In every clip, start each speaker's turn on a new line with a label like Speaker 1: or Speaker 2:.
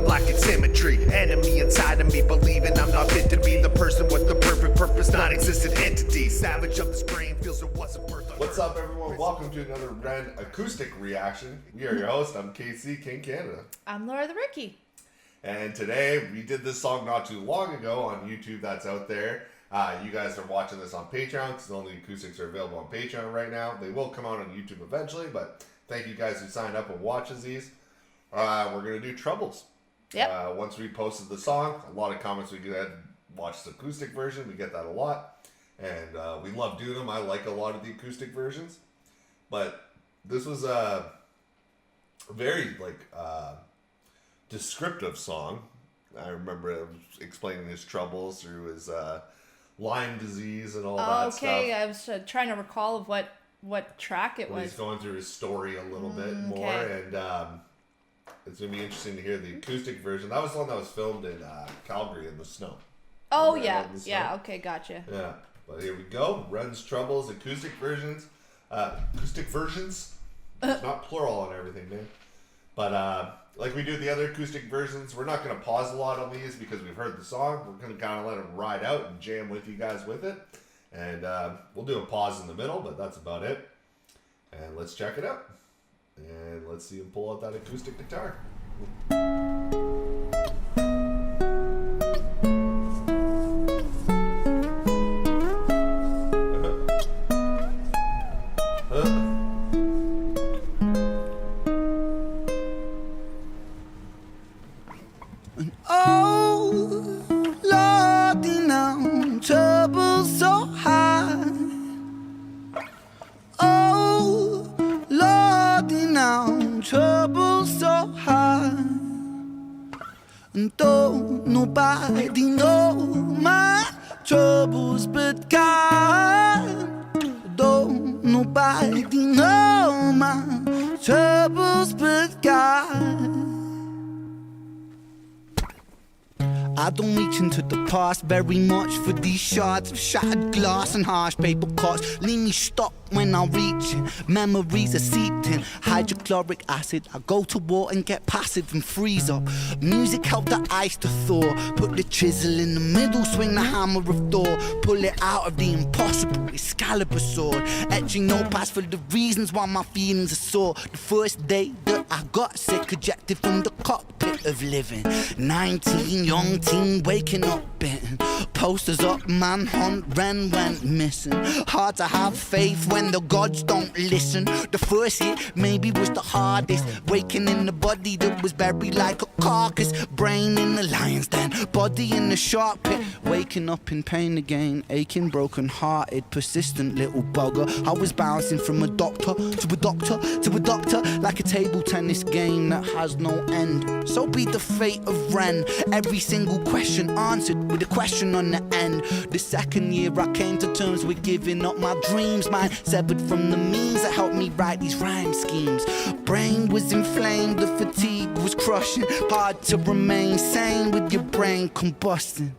Speaker 1: I'm lacking symmetry. Enemy inside of me, believing I'm not fit to be the person with the perfect purpose, non-existent entity. Savage of this brain feels there wasn't birth.
Speaker 2: What's up, everyone? Welcome to another Ren Acoustic Reaction. We are your host. I'm KC, KingCanada.
Speaker 3: I'm Laura the Rookie.
Speaker 2: And today, we did this song not too long ago on YouTube. That's out there. You guys are watching this on Patreon because only acoustics are available on Patreon right now. They will come out on YouTube eventually, but thank you guys who signed up and watches these. We're going to do Troubles.
Speaker 3: Yep.
Speaker 2: Once we posted the song, a lot of comments we had watched the acoustic version. We get that a lot. And we love doing them. I like a lot of the acoustic versions. But this was a very descriptive song. I remember explaining his troubles through his Lyme disease and all that stuff.
Speaker 3: Okay, I was trying to recall of what track it was.
Speaker 2: He's going through his story a little bit more, and it's going to be interesting to hear the acoustic version. That was the one that was filmed in Calgary in the snow.
Speaker 3: Oh, yeah. Okay, gotcha.
Speaker 2: Yeah, but here we go. Ren's Troubles, acoustic versions. It's not plural on everything, man. But like we do the other acoustic versions, we're not going to pause a lot on these because we've heard the song. We're going to kind of let it ride out and jam with you guys with it. And we'll do a pause in the middle, but that's about it. And let's check it out. And let's see him pull out that acoustic guitar.
Speaker 4: Trouble so high, and don't nobody know my troubles but God. Don't nobody know my troubles but God. I don't reach into the past very much for these shards of shattered glass and harsh paper cuts. Leave me stuck when I reach in. Memories are seeped in hydrochloric acid. I go to war and get passive and freeze up. Music helped the ice to thaw. Put the chisel in the middle, swing the hammer of Thor. Pull it out of the impossible, Excalibur sword. Etching notepads for the reasons why my feelings are sore. The first day that I got sick, ejected from the cockpit of living. 19, young teen, waking up bitten. Posters up, manhunt, Ren went missing. Hard to have faith when the gods don't listen. The first hit maybe was the hardest. Waking in the body that was buried like a carcass. Brain in the lion's den, body in the shark pit. Waking up in pain again, aching, broken hearted, persistent little bugger. I was bouncing from a doctor to a doctor to a doctor, like a table tennis game that has no end. So be the fate of Ren. Every single question answered with a question on the end. The second year I came to terms with giving up my dreams. Mine severed from the means that helped me write these rhyme schemes. Brain was inflamed, the fatigue was crushing. Hard to remain sane with your brain combusting.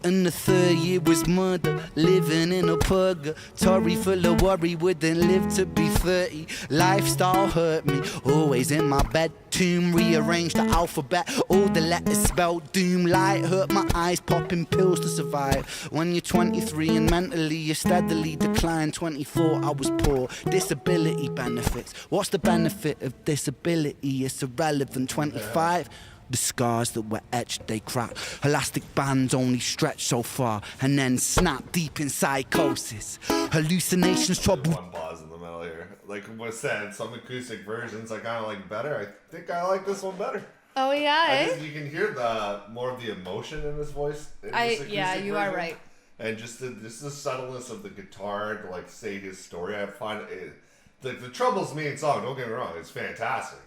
Speaker 4: And the third year was murder, living in a purgatory full of worry, wouldn't live to be 30. Lifestyle hurt me, always in my bed. Tomb, rearranged the alphabet, all the letters spelled doom. Light hurt my eyes, popping pills to survive. When you're 23 and mentally you steadily decline. 24, I was poor, disability benefits. What's the benefit of disability? It's irrelevant. 25, the scars that were etched, they crack. Elastic bands only stretch so far and then snap deep in psychosis. Hallucinations, trouble.
Speaker 2: One pause in the middle here. Like was said, some acoustic versions I kind of like better. I think I like this one better.
Speaker 3: Oh, yeah,
Speaker 2: You can hear the more of the emotion in his voice.
Speaker 3: Yeah, you are right.
Speaker 2: And just the subtleness of the guitar to like say his story. I find it, the Trouble's main song, don't get me wrong, it's fantastic.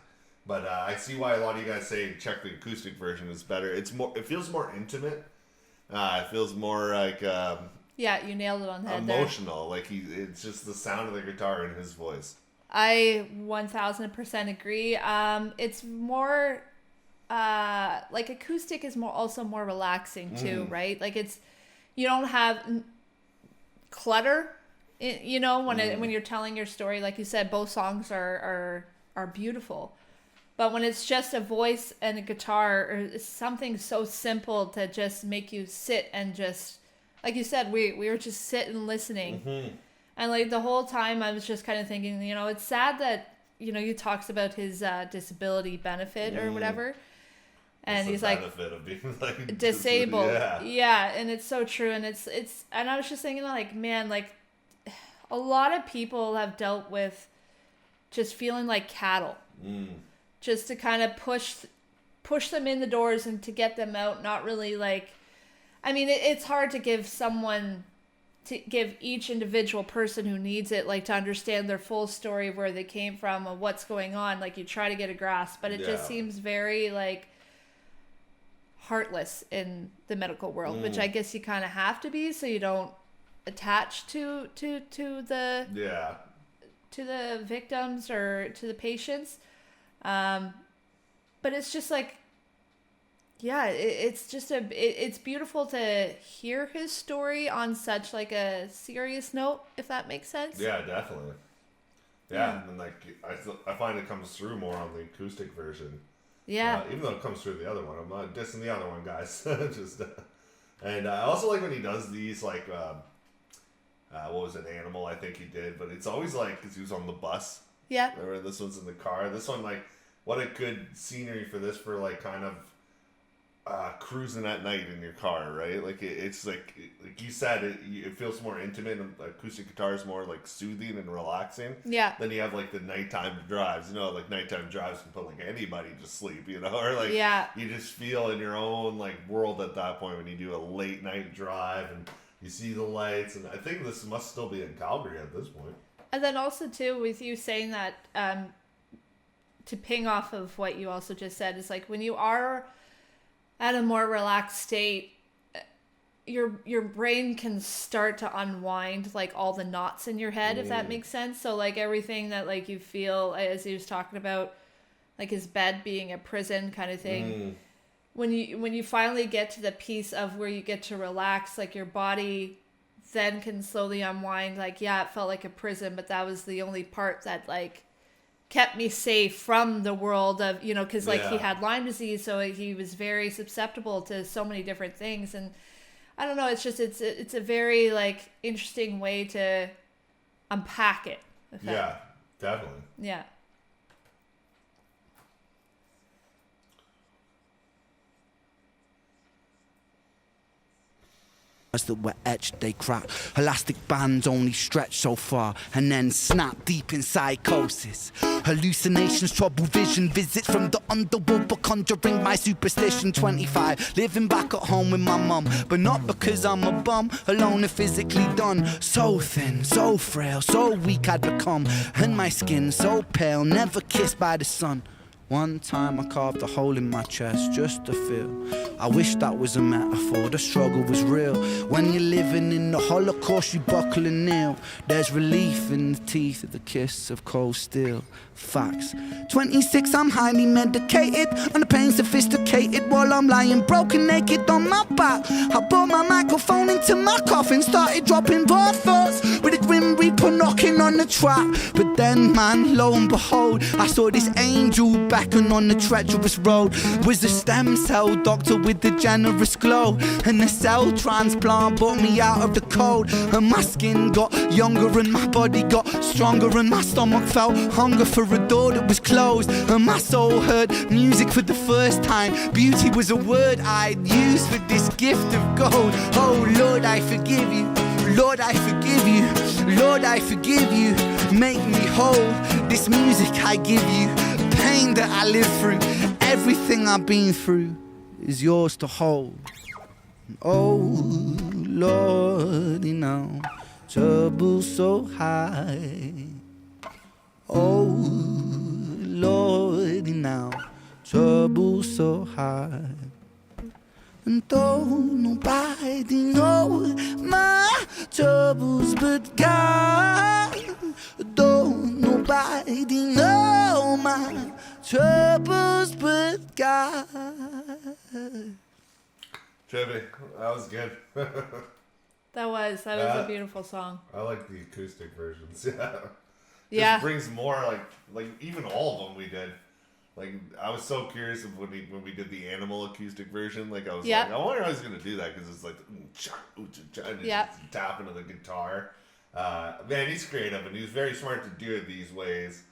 Speaker 2: But I see why a lot of you guys say check the acoustic version is better. It feels more intimate. It feels more like
Speaker 3: yeah, you nailed it on the head.
Speaker 2: Emotional. There. Like it's just the sound of the guitar in his voice.
Speaker 3: I 1000% agree. It's more like acoustic is also more relaxing too, right? Like you don't have clutter, when when you're telling your story. Like you said, both songs are beautiful. But when it's just a voice and a guitar or something so simple to just make you sit and just, like you said, we were just sitting listening.
Speaker 2: Mm-hmm.
Speaker 3: And like the whole time I was just kind of thinking, you know, it's sad that, you know, he talks about his disability benefit or whatever. And
Speaker 2: What's
Speaker 3: he's
Speaker 2: the
Speaker 3: like
Speaker 2: benefit of being like
Speaker 3: disabled.
Speaker 2: Yeah.
Speaker 3: Yeah, and it's so true. And it's and I was just thinking like, man, like a lot of people have dealt with just feeling like cattle. Just to kind of push them in the doors and to get them out, not really like, I mean, it's hard to give each individual person who needs it, like to understand their full story of where they came from and what's going on. Like you try to get a grasp, but it just seems very like heartless in the medical world, which I guess you kind of have to be so you don't attach to the victims or to the patients. But it's just like, yeah, it's beautiful to hear his story on such like a serious note, if that makes sense.
Speaker 2: Yeah, definitely. Yeah. And like I find it comes through more on the acoustic version.
Speaker 3: Yeah.
Speaker 2: Even though it comes through the other one, I'm not dissing the other one, guys. Just and I also like when he does these like what was it, Animal? I think he did, but it's always like because he was on the bus.
Speaker 3: Yeah.
Speaker 2: Remember, this one's in the car. This one, like, what a good scenery for this, for like kind of cruising at night in your car, right? Like it's like you said, it feels more intimate, and acoustic guitar is more like soothing and relaxing.
Speaker 3: Yeah.
Speaker 2: Then you have like the nighttime drives, you know, like nighttime drives can put like anybody to sleep, you know, or like you just feel in your own like world at that point when you do a late night drive and you see the lights. And I think this must still be in Calgary at this point.
Speaker 3: And then also too, with you saying that, to ping off of what you also just said, is like when you are at a more relaxed state, your brain can start to unwind like all the knots in your head, if that makes sense. So like everything that like you feel, as he was talking about, like his bed being a prison kind of thing. When you finally get to the piece of where you get to relax, like your body then can slowly unwind. Like, yeah, it felt like a prison, but that was the only part that like kept me safe from the world of, you know, because like he had Lyme disease, so he was very susceptible to so many different things. And I don't know, it's just it's a very like interesting way to unpack it.
Speaker 2: Yeah, definitely.
Speaker 3: Yeah.
Speaker 4: That were etched, they crack. Elastic bands only stretch so far and then snap deep in psychosis. Hallucinations, trouble vision, visits from the underworld, but conjuring my superstition. 25, living back at home with my mum, but not because I'm a bum, alone and physically done. So thin, so frail, so weak I'd become, and my skin so pale, never kissed by the sun. One time I carved a hole in my chest just to feel. I wish that was a metaphor, the struggle was real. When you're living in the Holocaust, you buckle and kneel. There's relief in the teeth of the kiss of cold steel. Facts. 26, I'm highly medicated, and the pain sophisticated while I'm lying broken naked on my back. I brought my microphone into my coffin, started dropping raw thoughts with a grim reaper knocking on the trap. But then, man, lo and behold, I saw this angel beckon on the treacherous road. Was a stem cell doctor with a generous glow, and the cell transplant brought me out of the cold. And my skin got younger and my body got stronger, and my stomach felt hunger for a door that was closed. And my soul heard music for the first time. Beauty was a word I'd use for this gift of gold. Oh Lord, I forgive you. Lord, I forgive you. Lord, I forgive you. Make me whole. This music I give you, pain that I live through, everything I've been through is yours to hold. Oh Lord, you know, trouble so high. Oh Lord, you know, trouble so high. And though nobody knows my troubles but God, though nobody knows my troubles but God.
Speaker 2: Chevy, that was good.
Speaker 3: That was a beautiful song.
Speaker 2: I like the acoustic versions. Yeah.
Speaker 3: Yeah.
Speaker 2: Just brings more like even all of them we did. Like, I was so curious of when we did the Animal acoustic version. Like, I was
Speaker 3: Yeah.
Speaker 2: like, I wonder how he's gonna do that because it's like, and it's just tapping to the guitar. Man, he's creative, and he's very smart to do it these ways,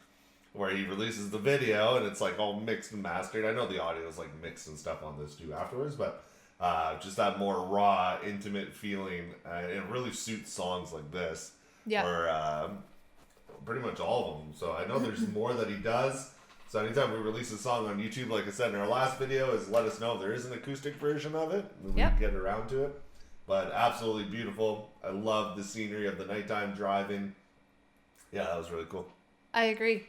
Speaker 2: where he releases the video and it's like all mixed and mastered. I know the audio is like mixed and stuff on this too afterwards, but just that more raw, intimate feeling, it really suits songs like this.
Speaker 3: Yeah.
Speaker 2: Or pretty much all of them. So I know there's more that he does. So anytime we release a song on YouTube, like I said in our last video, is let us know if there is an acoustic version of it. And we can get around to it. But absolutely beautiful. I love the scenery of the nighttime driving. Yeah, that was really cool.
Speaker 3: I agree.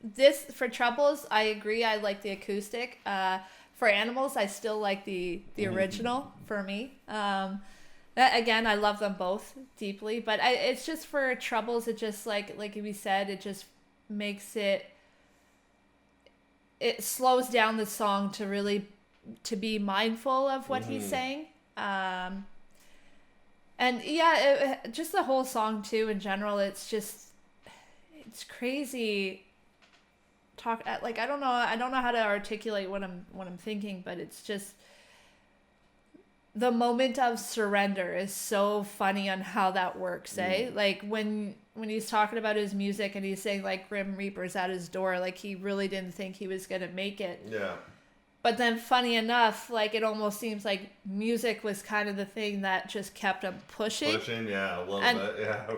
Speaker 3: This, for Troubles, I agree. I like the acoustic. For Animals, I still like the original for me. Again, I love them both deeply. But it's just for Troubles, it just, like we said, it just makes it slows down the song to be mindful of what he's saying. And yeah, just the whole song too in general, it's crazy. I don't know how to articulate what I'm thinking, but it's just the moment of surrender is so funny on how that works, like when he's talking about his music and he's saying like Grim Reaper's at his door, like he really didn't think he was gonna make it.
Speaker 2: Yeah.
Speaker 3: But then funny enough, like it almost seems like music was kind of the thing that just kept him pushing.
Speaker 2: Yeah, a little bit, yeah.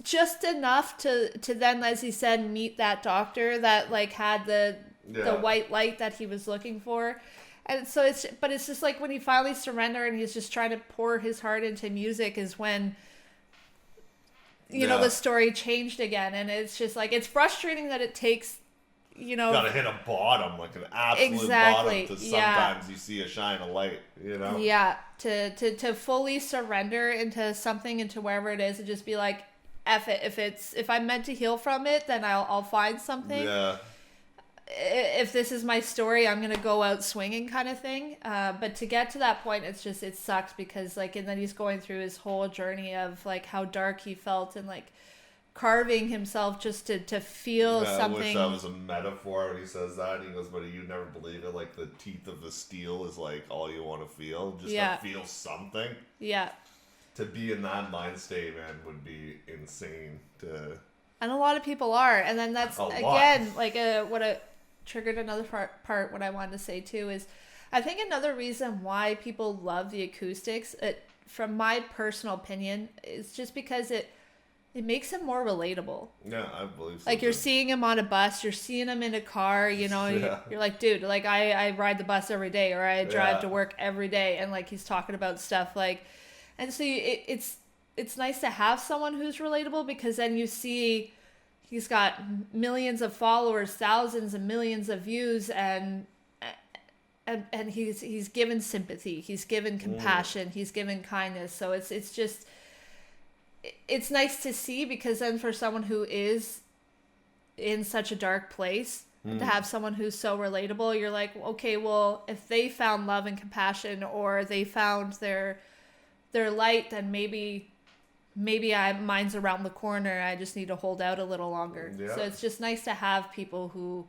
Speaker 3: Just enough to then, as he said, meet that doctor that like had the white light that he was looking for. And so it's just like when he finally surrendered and he's just trying to pour his heart into music is when, you know, the story changed again. And it's just like, it's frustrating that it takes, you know,
Speaker 2: gotta hit a bottom, like an absolute bottom to sometimes you see a shine of light, you know?
Speaker 3: Yeah, to fully surrender into something, into wherever it is, and just be like, F it. If I'm meant to heal from it, then I'll find something.
Speaker 2: Yeah.
Speaker 3: If this is my story, I'm gonna go out swinging, kind of thing. But to get to that point, it sucks because like, and then he's going through his whole journey of like how dark he felt and like carving himself just to feel something. I wish
Speaker 2: that was a metaphor when he says that. He goes, but you never believe it. Like the teeth of the steel is like all you want to feel, just to feel something.
Speaker 3: Yeah.
Speaker 2: To be in that mind state, man, would be insane.
Speaker 3: And a lot of people are, and then that's again like what triggered another part. What I wanted to say too is, I think another reason why people love the acoustics, from my personal opinion, is just because it makes him more relatable.
Speaker 2: Yeah, I believe so.
Speaker 3: Like you're seeing him on a bus, you're seeing him in a car, you know, you're like, dude, like I ride the bus every day, or I drive to work every day, and like he's talking about stuff like, and so it's nice to have someone who's relatable, because then you see he's got millions of followers, thousands and millions of views, and he's given sympathy, he's given compassion, he's given kindness. So it's just, it's nice to see, because then for someone who is in such a dark place, to have someone who's so relatable, you're like, okay, well, if they found love and compassion, or they found their light, then maybe mine's around the corner. I just need to hold out a little longer. Yeah. So it's just nice to have people who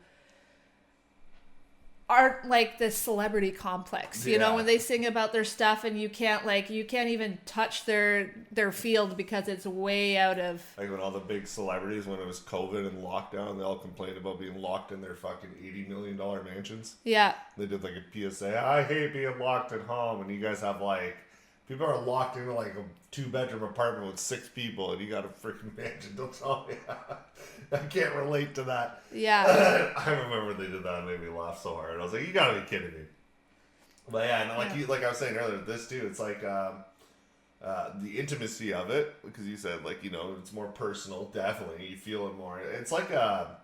Speaker 3: aren't like this celebrity complex, you know, when they sing about their stuff and you can't even touch their field because it's way out of,
Speaker 2: like when all the big celebrities, when it was COVID and lockdown, they all complained about being locked in their fucking $80 million mansions.
Speaker 3: Yeah. They
Speaker 2: did like a PSA, I hate being locked at home, and you guys have like, people are locked into like a 2-bedroom apartment with 6 people, and you got a freaking mansion. Don't tell me. I can't relate to that.
Speaker 3: Yeah.
Speaker 2: I remember they did that and made me laugh so hard. I was like, you gotta be kidding me. But yeah, and like I was saying earlier, this too, it's like the intimacy of it, because you said like, you know, it's more personal. Definitely, you feel it more. It's like a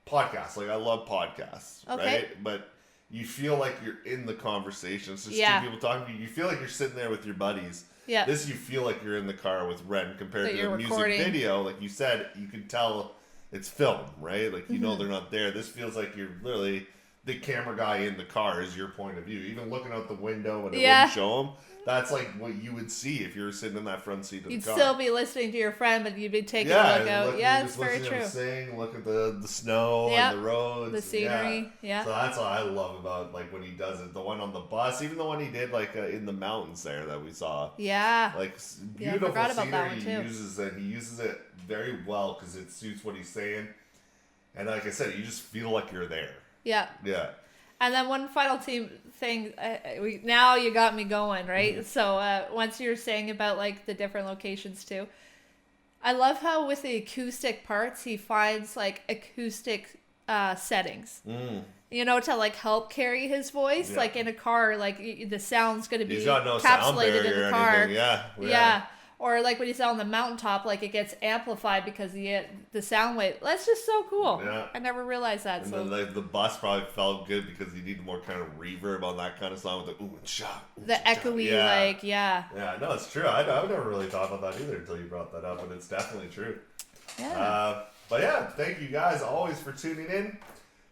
Speaker 2: podcast. Like I love podcasts, right? But you feel like you're in the conversation. It's just 2 people talking to you. You feel like you're sitting there with your buddies. Yeah. This, you feel like you're in the car with Ren, compared to a music video. Like you said, you can tell it's film, right? Like, you know they're not there. This feels like you're literally, the camera guy in the car is your point of view. Even looking out the window and it
Speaker 3: Yeah.
Speaker 2: wouldn't show him, that's like what you would see if you were sitting in that front seat of the
Speaker 3: You'd
Speaker 2: car.
Speaker 3: still be listening to your friend, but you'd be taking a
Speaker 2: yeah,
Speaker 3: look out.
Speaker 2: and
Speaker 3: Yeah,
Speaker 2: you
Speaker 3: it's
Speaker 2: just
Speaker 3: very
Speaker 2: listen to him
Speaker 3: true.
Speaker 2: sing, look at the snow
Speaker 3: Yep.
Speaker 2: and the roads,
Speaker 3: The scenery, yeah.
Speaker 2: So that's what I love about like when he does it. The one on the bus, even the one he did like in the mountains there that we saw.
Speaker 3: Yeah.
Speaker 2: Like
Speaker 3: Yeah, I
Speaker 2: beautiful
Speaker 3: forgot about that
Speaker 2: scenery
Speaker 3: one, too.
Speaker 2: he uses it very well because it suits what he's saying. And like I said, you just feel like you're there.
Speaker 3: Yeah.
Speaker 2: Yeah.
Speaker 3: And then one final thing, now you got me going, right?
Speaker 2: Mm-hmm.
Speaker 3: So once you were saying about like the different locations too, I love how with the acoustic parts, he finds like acoustic settings. You know, to like help carry his voice.
Speaker 2: Yeah.
Speaker 3: Like in a car, like the sound's going to be
Speaker 2: He's got no sound
Speaker 3: encapsulated
Speaker 2: barrier
Speaker 3: in the
Speaker 2: or
Speaker 3: car.
Speaker 2: anything. Yeah.
Speaker 3: Yeah. Or like when he's on the mountaintop, like it gets amplified because the sound wave. That's just so cool.
Speaker 2: Yeah.
Speaker 3: I never realized that.
Speaker 2: And
Speaker 3: So
Speaker 2: then like, the bus probably felt good because you need more kind of reverb on that kind of song with the ooh and cha.
Speaker 3: the echoey, like, yeah.
Speaker 2: Yeah, no, it's true. I've never really thought about that either until you brought that up, and it's definitely true.
Speaker 3: Yeah.
Speaker 2: But yeah, thank you guys always for tuning in.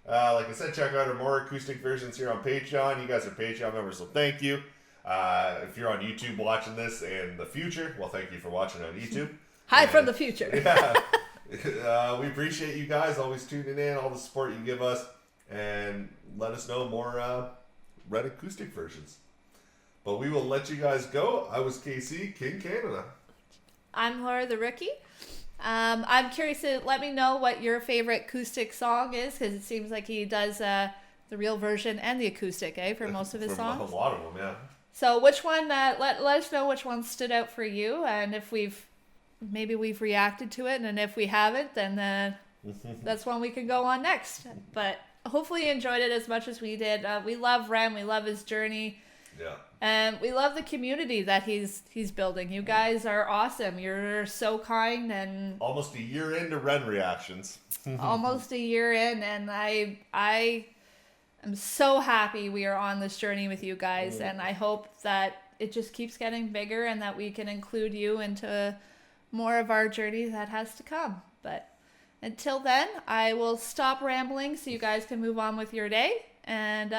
Speaker 2: Like I said, check out our more acoustic versions here on Patreon. You guys are Patreon members, so thank you. If you're on YouTube watching this in the future, well, thank you for watching on YouTube.
Speaker 3: Hi
Speaker 2: And-
Speaker 3: from the future.
Speaker 2: Yeah. We appreciate you guys always tuning in, all the support you give us, and let us know more red acoustic versions. But we will let you guys go. I was KC, KingCanada.
Speaker 3: I'm Laura the Rookie. I'm curious to let me know what your favorite acoustic song is, because it seems like he does the real version and the acoustic, for most of his songs.
Speaker 2: A lot of them, yeah.
Speaker 3: So which one? Let us know which one stood out for you, and if maybe we've reacted to it, and if we haven't, then that's one we can go on next. But hopefully you enjoyed it as much as we did. We love Ren. We love his journey.
Speaker 2: Yeah.
Speaker 3: And we love the community that he's building. You guys are awesome. You're so kind, and
Speaker 2: Almost a year into Ren reactions.
Speaker 3: almost a year in, and I am so happy we are on this journey with you guys, and I hope that it just keeps getting bigger and that we can include you into more of our journey that has to come. But until then, I will stop rambling so you guys can move on with your day. And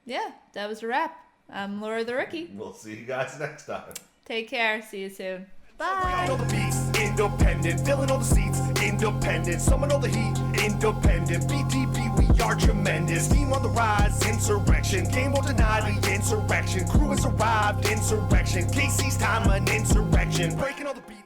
Speaker 3: yeah, that was a wrap. I'm Laura the Rookie.
Speaker 2: We'll see you guys next time.
Speaker 3: Take care. See you soon.
Speaker 1: Bringing
Speaker 3: Bye.
Speaker 1: all the beats, independent, filling all the seats, independent, summon all the heat, independent, BTB, we are tremendous, team on the rise, insurrection, game won't deny the insurrection, crew has arrived, insurrection, KC's time, an insurrection, breaking all the beats.